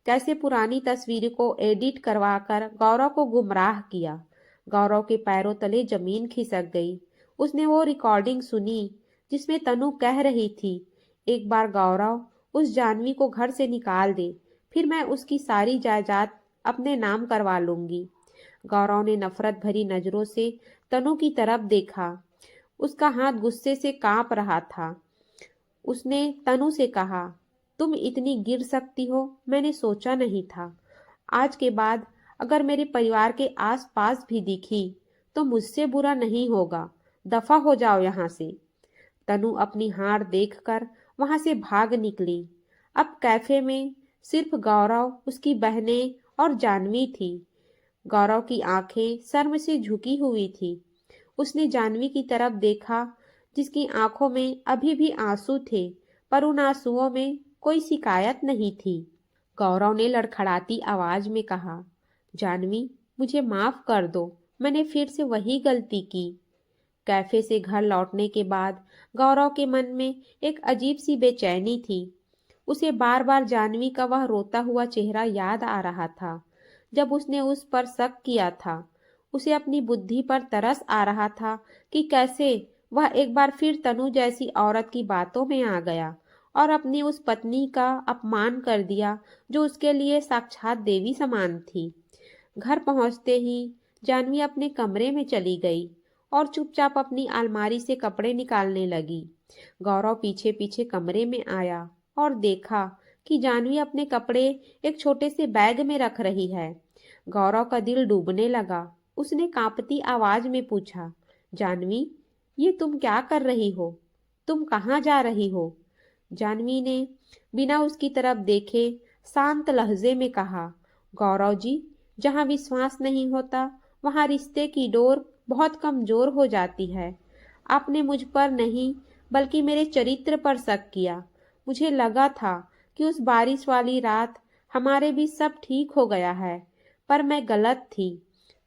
कैसे पुरानी तस्वीरों को एडिट करवाकर गौरव को गुमराह किया। गौरव के पैरों तले जमीन खिसक गई। उसने वो रिकॉर्डिंग सुनी जिसमें तनु कह रही थी, एक बार गौरव उस जानवी को घर से निकाल दे, फिर मैं उसकी सारी जायदाद अपने नाम करवा लूंगी। गौरव ने नफरत भरी नजरों से तनु की तरफ देखा। उसका हाथ गुस्से से कांप रहा था। उसने तनु से कहा, तुम इतनी गिर सकती हो, मैंने सोचा नहीं था। आज के बाद अगर मेरे परिवार के आस-पास भी दिखी तो मुझसे बुरा नहीं होगा। दफा हो जाओ यहाँ से। तनु अपनी हार देखकर वहां से भाग निकली। अब कैफे में सिर्फ गौरव, उसकी बहनें और जानवी थी। गौरव की आंखें शर्म से झुकी हुई थी। उसने जानवी की तरफ देखा, जिसकी आंखों में अभी भी आंसू थे, पर उन आंसुओं में कोई शिकायत नहीं थी। गौरव ने लड़खड़ाती आवाज में कहा, जानवी, मुझे माफ कर दो, मैंने फिर से वही गलती की। कैफे से घर लौटने के बाद गौरव के मन में एक अजीब सी बेचैनी थी। उसे बार बार जानवी का वह रोता हुआ चेहरा याद आ रहा था, जब उसने उस पर शक किया था। उसे अपनी बुद्धि पर तरस आ रहा था कि कैसे वह एक बार फिर तनु जैसी औरत की बातों में आ गया और अपनी उस पत्नी का अपमान कर दिया जो उसके लिए साक्षात देवी समान थी। घर पहुंचते ही जानवी अपने कमरे में चली गई और चुपचाप अपनी अलमारी से कपड़े निकालने लगी। गौरव पीछे पीछे कमरे में आया और देखा कि जानवी अपने कपड़े एक छोटे से बैग में रख रही है। गौरव का दिल डूबने लगा। उसने कांपती आवाज में पूछा, जानवी, ये तुम क्या कर रही हो? तुम कहाँ जा रही हो? जानवी ने बिना उसकी तरफ देखे शांत लहजे में कहा, गौरव जी, जहाँ विश्वास नहीं होता वहाँ रिश्ते की डोर बहुत कमजोर हो जाती है। आपने मुझ पर नहीं बल्कि मेरे चरित्र पर शक किया। मुझे लगा था कि उस बारिश वाली रात हमारे बीच सब ठीक हो गया है, पर मैं गलत थी।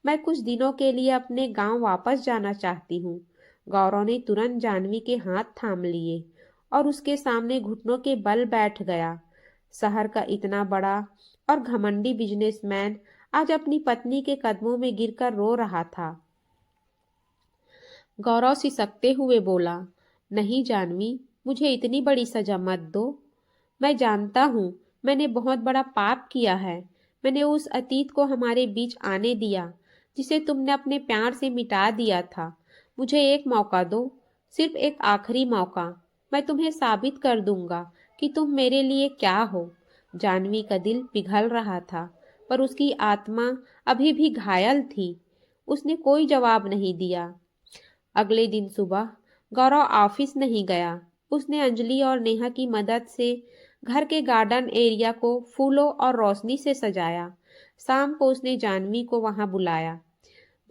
मैं कुछ दिनों के लिए अपने गांव वापस जाना चाहती हूँ। गौरव ने तुरंत जानवी के हाथ थाम लिए और उसके सामने घुटनों के बल बैठ गया। शहर का इतना बड़ा और घमंडी बिजनेसमैन आज अपनी पत्नी के कदमों में गिरकर रो रहा था। गौरव सिसकते हुए बोला, नहीं जानवी, मुझे इतनी बड़ी सजा मत दो। मैं जानता हूँ मैंने बहुत बड़ा पाप किया है। मैंने उस अतीत को हमारे बीच आने दिया जिसे तुमने अपने प्यार से मिटा दिया था। मुझे एक मौका दो, सिर्फ एक आखिरी मौका। मैं तुम्हें साबित कर दूंगा कि तुम मेरे लिए क्या हो। जानवी का दिल पिघल रहा था, पर उसकी आत्मा अभी भी घायल थी। उसने कोई जवाब नहीं दिया। अगले दिन सुबह गौरव ऑफिस नहीं गया। उसने अंजलि और नेहा की मदद से घर के गार्डन एरिया को फूलों और रोशनी से सजाया। शाम को उसने जानवी को वहां बुलाया।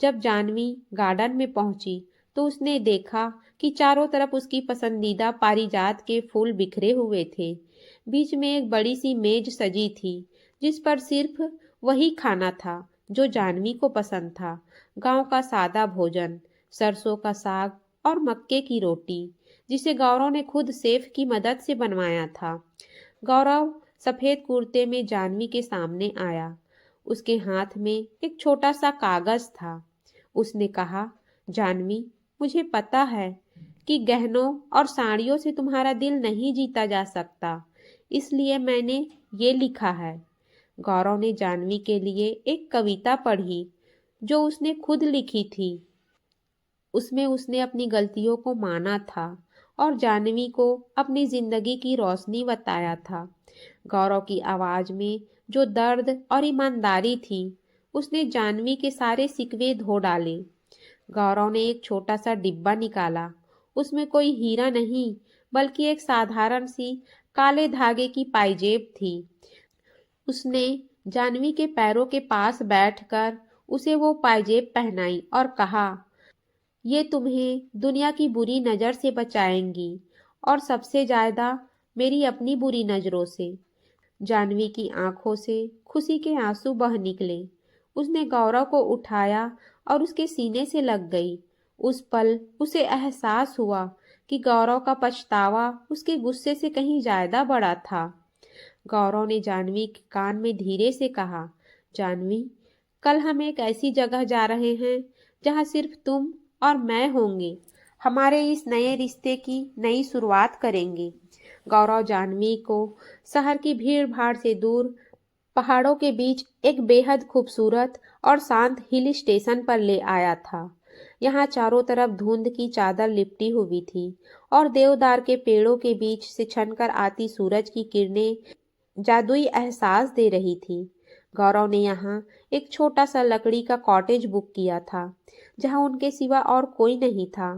जब जानवी गार्डन में पहुंची तो उसने देखा कि चारों तरफ उसकी पसंदीदा पारिजात के फूल बिखरे हुए थे। बीच में एक बड़ी सी मेज सजी थी, जिस पर सिर्फ वही खाना था जो जानवी को पसंद था। गांव का सादा भोजन, सरसों का साग और मक्के की रोटी, जिसे गौरव ने खुद शेफ की मदद से बनवाया था। गौरव सफेद कुर्ते में जानवी के सामने आया। उसके हाथ में एक छोटा सा कागज था। उसने कहा, जानवी, मुझे पता है कि गहनों और साड़ियों से तुम्हारा दिल नहीं जीता जा सकता, इसलिए मैंने ये लिखा है। गौरव ने जानवी के लिए एक कविता पढ़ी जो उसने खुद लिखी थी। उसमें उसने अपनी गलतियों को माना था और जानवी को अपनी जिंदगी की रोशनी बताया था। गौरव की आवाज में जो दर्द और ईमानदारी थी, उसने जानवी के सारे सिकवे धो डाले। गौरव ने एक छोटा सा डिब्बा निकाला। उसमें कोई हीरा नहीं, बल्कि एक साधारण सी काले धागे की पायजेब थी। उसने जानवी के पैरों के पास बैठकर उसे वो पायजेब पहनाई और कहा, ये तुम्हें दुनिया की बुरी नज़र से बचाएंगी और सबसे ज़्यादा मेरी अपनी बुरी नज़रों से। जानवी की आंखों से खुशी के आंसू बह निकले। उसने गौरव को उठाया और उसके सीने से लग गई। उस पल उसे एहसास हुआ कि गौरव का पछतावा उसके गुस्से से कहीं ज्यादा बड़ा था। गौरव ने जानवी के कान में धीरे से कहा, जानवी, कल हम एक ऐसी जगह जा रहे हैं जहाँ सिर्फ तुम और मैं होंगे। हमारे इस नए रिश्ते की नई शुरुआत करेंगे। गौरव जानवी को शहर की भीड़ भाड़ से दूर पहाड़ों के बीच एक बेहद खूबसूरत और शांत हिल स्टेशन पर ले आया था। यहाँ चारों तरफ धुंध की चादर लिपटी हुई थी और देवदार के पेड़ों के बीच से छनकर आती सूरज की किरणें जादुई एहसास दे रही थी। गौरव ने यहाँ एक छोटा सा लकड़ी का कॉटेज बुक किया था, जहाँ उनके सिवा और कोई नहीं था।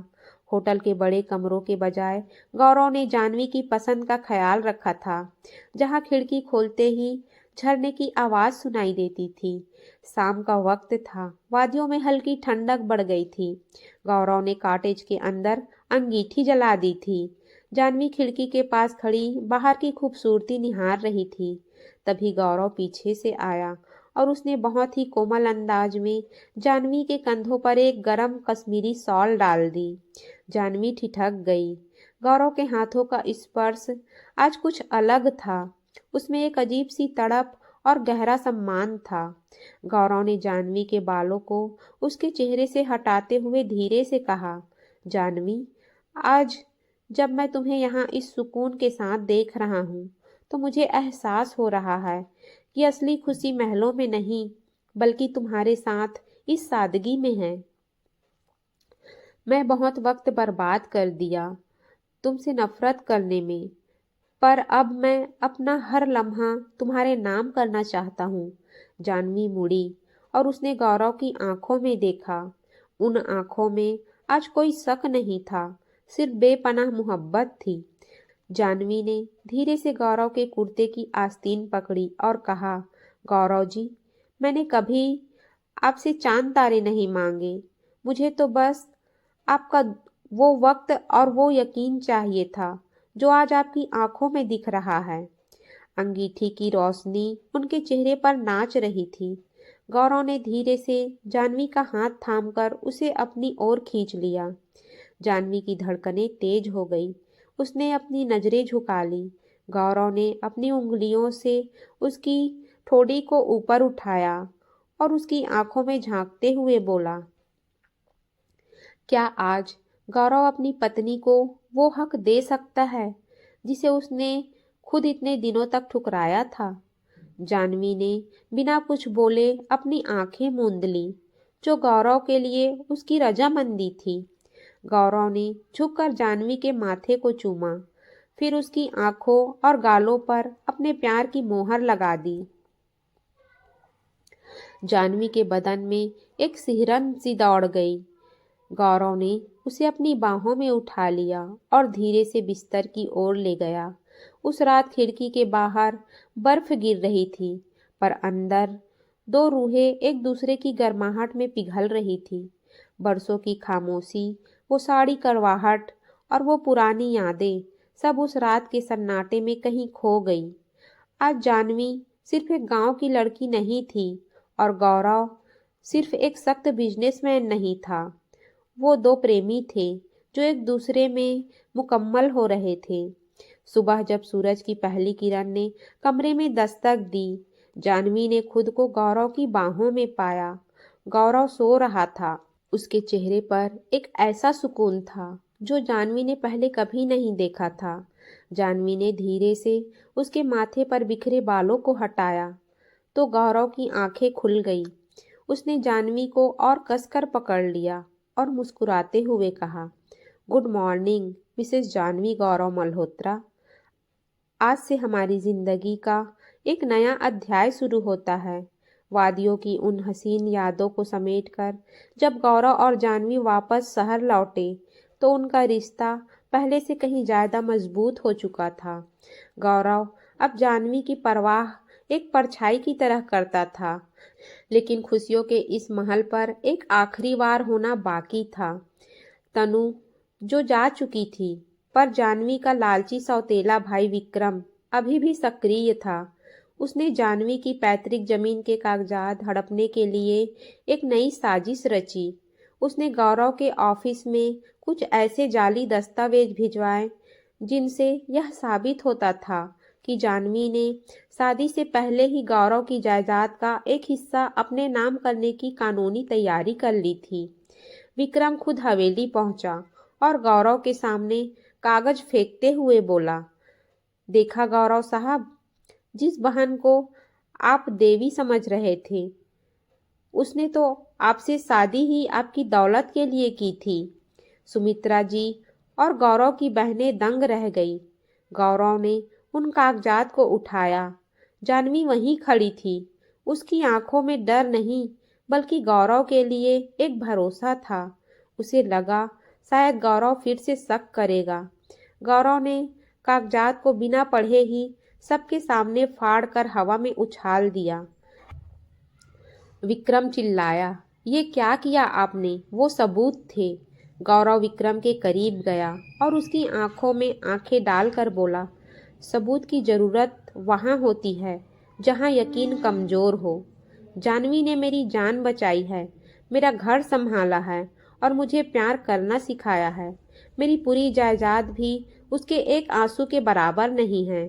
होटल के बड़े कमरों के बजाय गौरव ने जानवी की पसंद का ख्याल रखा था, जहाँ खिड़की खोलते ही झरने की आवाज सुनाई देती थी। शाम का वक्त था, वादियों में हल्की ठंडक बढ़ गई थी। गौरव ने कॉटेज के अंदर अंगीठी जला दी थी। जानवी खिड़की के पास खड़ी बाहर की खूबसूरती निहार रही थी। तभी गौरव पीछे से आया और उसने बहुत ही कोमल अंदाज में जानवी के कंधों पर एक गरम कश्मीरी शॉल डाल दी। जानवी ठिठक गई। गौरव के हाथों का स्पर्श आज कुछ अलग था। उसमें एक अजीब सी तड़प और गहरा सम्मान था। गौरव ने जानवी के बालों को उसके चेहरे से हटाते हुए धीरे से कहा, जानवी, आज जब मैं तुम्हें यहाँ इस सुकून के साथ देख रहा हूँ तो मुझे एहसास हो रहा है कि असली खुशी महलों में नहीं बल्कि तुम्हारे साथ इस सादगी में है। मैं बहुत वक्त बर्बाद कर दिया तुमसे नफरत करने में, पर अब मैं अपना हर लम्हा तुम्हारे नाम करना चाहता हूँ। जानवी मुड़ी और उसने गौरव की आंखों में देखा। उन आंखों में आज कोई शक नहीं था, सिर्फ बेपनाह मोहब्बत थी। जानवी ने धीरे से गौरव के कुर्ते की आस्तीन पकड़ी और कहा, गौरव जी, मैंने कभी आपसे चांद तारे नहीं मांगे। मुझे तो बस आपका वो वक्त और वो यकीन चाहिए था जो आज आपकी आंखों में दिख रहा है। अंगीठी की रोशनी उनके चेहरे पर नाच रही थी। गौरव ने धीरे से जानवी का हाथ थामकर उसे अपनी ओर खींच लिया। जानवी की धड़कनें तेज हो गई। उसने अपनी नजरें झुका ली। गौरव ने अपनी उंगलियों से उसकी ठोड़ी को ऊपर उठाया और उसकी आंखों में झांकते हुए बोला, क्या आज गौरव अपनी पत्नी को वो हक दे सकता है जिसे उसने खुद इतने दिनों तक ठुकराया था? जानवी ने बिना कुछ बोले अपनी आंखें मूंद ली, जो गौरव के लिए उसकी रजामंदी थी। गौरव ने झुककर जानवी के माथे को चूमा, फिर उसकी आंखों और गालों पर अपने प्यार की मोहर लगा दी। जानवी के बदन में एक सिहरन सी दौड़ गई। गौरव ने उसे अपनी बाहों में उठा लिया और धीरे से बिस्तर की ओर ले गया। उस रात खिड़की के बाहर बर्फ गिर रही थी, पर अंदर दो रूहें एक दूसरे की गर्माहट में पिघल रही थी। बरसों की खामोशी, वो साड़ी करवाहट और वो पुरानी यादें सब उस रात के सन्नाटे में कहीं खो गई। आज जानवी सिर्फ एक गांव की लड़की नहीं थी और गौरव सिर्फ एक सख्त बिजनेसमैन नहीं था। वो दो प्रेमी थे जो एक दूसरे में मुकम्मल हो रहे थे। सुबह जब सूरज की पहली किरण ने कमरे में दस्तक दी, जानवी ने खुद को गौरव की बाहों में पाया। गौरव सो रहा था। उसके चेहरे पर एक ऐसा सुकून था जो जानवी ने पहले कभी नहीं देखा था। जानवी ने धीरे से उसके माथे पर बिखरे बालों को हटाया तो गौरव की आंखें खुल गई। उसने जानवी को और कसकर पकड़ लिया और मुस्कुराते हुए कहा, गुड मॉर्निंग मिसेस जानवी गौरव मल्होत्रा। आज से हमारी जिंदगी का एक नया अध्याय शुरू होता है। वादियों की उन हसीन यादों को समेटकर जब गौरव और जानवी वापस शहर लौटे तो उनका रिश्ता पहले से कहीं ज़्यादा मजबूत हो चुका था। गौरव अब जानवी की परवाह एक परछाई की तरह करता था, लेकिन खुशियों के इस महल पर एक आखिरी वार होना बाकी था। तनु जो जा चुकी थी, पर जानवी का लालची सौतेला भाई विक्रम अभी भी सक्रिय था। उसने जानवी की पैतृक जमीन के कागजात हड़पने के लिए एक नई साजिश रची। उसने गौरव के ऑफिस में कुछ ऐसे जाली दस्तावेज भिजवाए जिनसे यह साबित होता था कि जानवी ने शादी से पहले ही गौरव की जायदाद का एक हिस्सा अपने नाम करने की कानूनी तैयारी कर ली थी। विक्रम खुद हवेली पहुंचा और गौरव के सामने कागज फेंकते हुए बोला, देखा गौरव साहब, जिस बहन को आप देवी समझ रहे थे उसने तो आपसे शादी ही आपकी दौलत के लिए की थी। सुमित्रा जी और गौरव की बहनें दंग रह गई। गौरव ने उन कागजात को उठाया। जानवी वहीं खड़ी थी। उसकी आंखों में डर नहीं बल्कि गौरव के लिए एक भरोसा था। उसे लगा शायद गौरव फिर से शक करेगा। गौरव ने कागजात को बिना पढ़े ही सबके सामने फाड़ कर हवा में उछाल दिया। विक्रम चिल्लाया, ये क्या किया आपने? वो सबूत थे। गौरव विक्रम के करीब गया और उसकी आंखों में आंखें डालकर बोला, सबूत की ज़रूरत वहाँ होती है जहाँ यकीन कमज़ोर हो। जानवी ने मेरी जान बचाई है, मेरा घर संभाला है और मुझे प्यार करना सिखाया है। मेरी पूरी जायदाद भी उसके एक आंसू के बराबर नहीं है।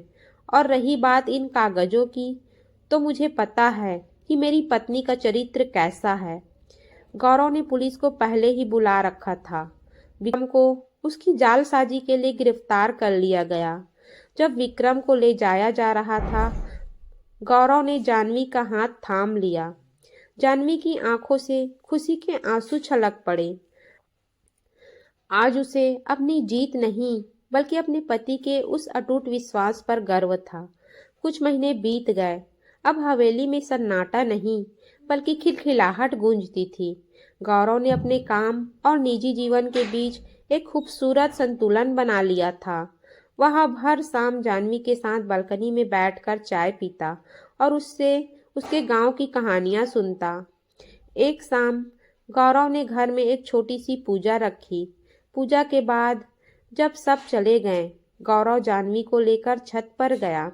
और रही बात इन कागज़ों की, तो मुझे पता है कि मेरी पत्नी का चरित्र कैसा है। गौरव ने पुलिस को पहले ही बुला रखा था। विक्रम को उसकी जालसाजी के लिए गिरफ्तार कर लिया गया। जब विक्रम को ले जाया जा रहा था, गौरव ने जानवी का हाथ थाम लिया। जानवी की आंखों से खुशी के आंसू छलक पड़े। आज उसे अपनी जीत नहीं बल्कि अपने पति के उस अटूट विश्वास पर गर्व था। कुछ महीने बीत गए। अब हवेली में सन्नाटा नहीं बल्कि खिलखिलाहट गूंजती थी। गौरव ने अपने काम और निजी जीवन के बीच एक खूबसूरत संतुलन बना लिया था। वह अब हर शाम जानवी के साथ बालकनी में बैठकर चाय पीता और उससे उसके गांव की कहानियां सुनता। एक शाम गौरव ने घर में एक छोटी सी पूजा रखी। पूजा के बाद जब सब चले गए, गौरव जानवी को लेकर छत पर गया।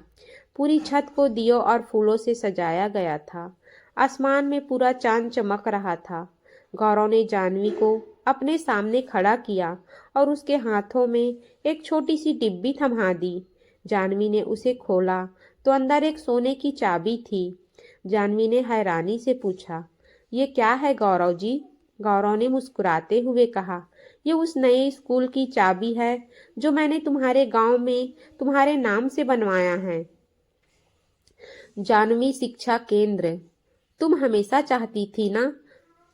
पूरी छत को दियों और फूलों से सजाया गया था। आसमान में पूरा चांद चमक रहा था। गौरव ने जानवी को अपने सामने खड़ा किया और उसके हाथों में एक छोटी सी डिब्बी थमा दी। जानवी ने उसे खोला तो अंदर एक सोने की चाबी थी। जानवी ने हैरानी से पूछा, ये क्या है गौरव जी? गौरव ने मुस्कुराते हुए कहा, ये उस नए स्कूल की चाबी है जो मैंने तुम्हारे गांव में तुम्हारे नाम से बनवाया है। जानवी शिक्षा केंद्र। तुम हमेशा चाहती थी ना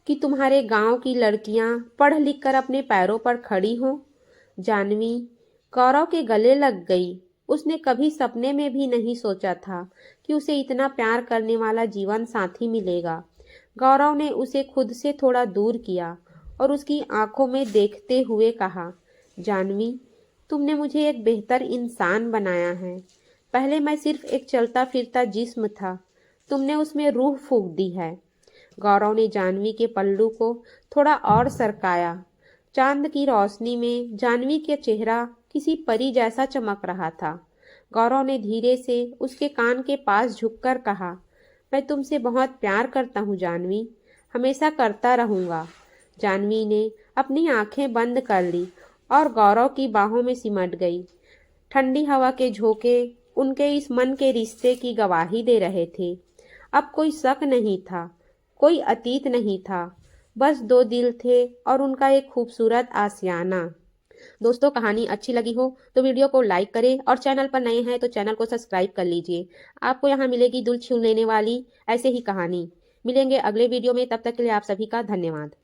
कि तुम्हारे गांव की लड़कियां पढ़ लिख कर अपने पैरों पर खड़ी हों। जानवी गौरव के गले लग गई। उसने कभी सपने में भी नहीं सोचा था कि उसे इतना प्यार करने वाला जीवन साथी मिलेगा। गौरव ने उसे खुद से थोड़ा दूर किया और उसकी आंखों में देखते हुए कहा, जानवी, तुमने मुझे एक बेहतर इंसान बनाया है। पहले मैं सिर्फ एक चलता फिरता जिस्म था, तुमने उसमें रूह फूंक दी है। गौरव ने जानवी के पल्लू को थोड़ा और सरकाया। चांद की रोशनी में जानवी का चेहरा किसी परी जैसा चमक रहा था। गौरव ने धीरे से उसके कान के पास झुककर कहा, मैं तुमसे बहुत प्यार करता हूँ जानवी, हमेशा करता रहूँगा। जानवी ने अपनी आंखें बंद कर ली और गौरव की बाहों में सिमट गई। ठंडी हवा के झोंके उनके इस मन के रिश्ते की गवाही दे रहे थे। अब कोई शक नहीं था, कोई अतीत नहीं था, बस दो दिल थे और उनका एक खूबसूरत आशियाना। दोस्तों, कहानी अच्छी लगी हो तो वीडियो को लाइक करें और चैनल पर नए हैं तो चैनल को सब्सक्राइब कर लीजिए। आपको यहाँ मिलेगी दिल छू लेने वाली ऐसे ही कहानी। मिलेंगे अगले वीडियो में, तब तक के लिए आप सभी का धन्यवाद।